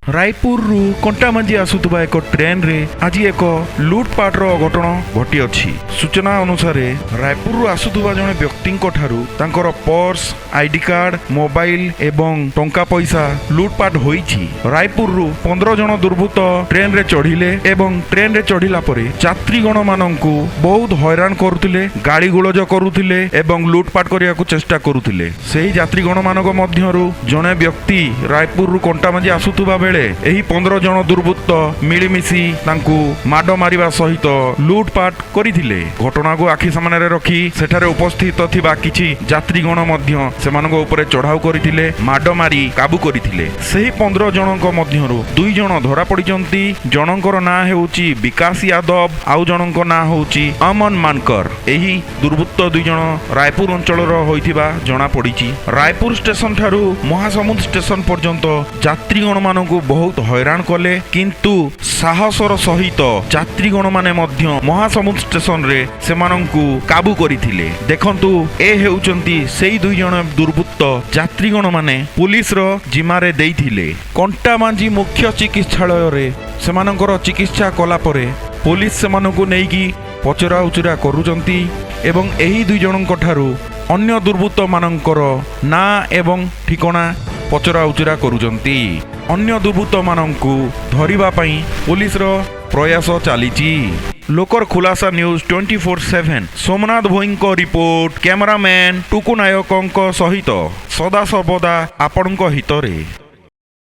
रायपुरु कंटामांजी आसुवा एक ट्रेन रे आज एक लुटपाटर अघटन घटी अछि। सूचना अनुसार रायपुरु आसुवा जने व्यक्ति ठारू पर्स आईडी कार्ड मोबाइल एवं टंका पैसा लुटपाट होईछि। रायपुरु 15 जन दुर्बृत्त ट्रेन रे चढ़िले एवं ट्रेन रे चढ़िला परे यात्रीगण माननकु बहुत हैरान करुथिले, गाड़ी गुलज करुथिले एवं लुटपाट करियाकु चेष्टा करुथिले। सेही यात्रीगण मानक मध्यरु जने व्यक्ति रायपुरु कंटामांजी आसुवा बेले एही 15 जन दुर्बृत्त मिलिमिशि तांकु माड मारिबा सहित लुटपाट करिथिले। घटना को आखि सामने रखी सेठारे उपस्थित थिबा किछि यात्रीगण मध्य सेमानक उपरे चढ़ाऊ करिथिले, माड मारी काबू करिथिले। सेही 15 जनक मध्यरु 2 जन धरा पडिचंती। जनकर नाम हेउची विकास यादव, आउ जनक नाम होउची अमन मानकर। एही दुर्बृत्त 2 जन रायपुर अंचलर होइथिबा जणा पडिछि। रायपुर स्टेशन ठारू महासमुंद स्टेशन पर्यंत यात्रीगण मानकु बहुत हैरान कले, किंतु साहसर सहित यात्रीगण माने मध्य महासमुंद स्टेशन रे सेमानंकु काबू करिथिले। देखंतु ए हेउचंती सेही 2 जन दुर्बृत्त यात्रीगण माने पुलिस रो जिमारे देइथिले। कंटामांजी मुख्य चिकित्सालय रे सेमानंकर चिकित्सा कला परे पुलिस सेमानंकु नेइकी पचरा उचरा करूचंती एवं एही 2 जनक ठारू अन्य दुर्बृत्त मानंकर ना एवं ठिकଣା पचरा उचरा करूचंती। अन्य दुर्बृत्त मानंकु धरिबा पई पुलिस रो प्रयास चालीची। लोकर खुलासा न्यूज 24/7 सोमनाथ भोई रिपोर्ट। कैमरामैन टुकु नायकों सहित सदा सर्वदा आपणक हितरे।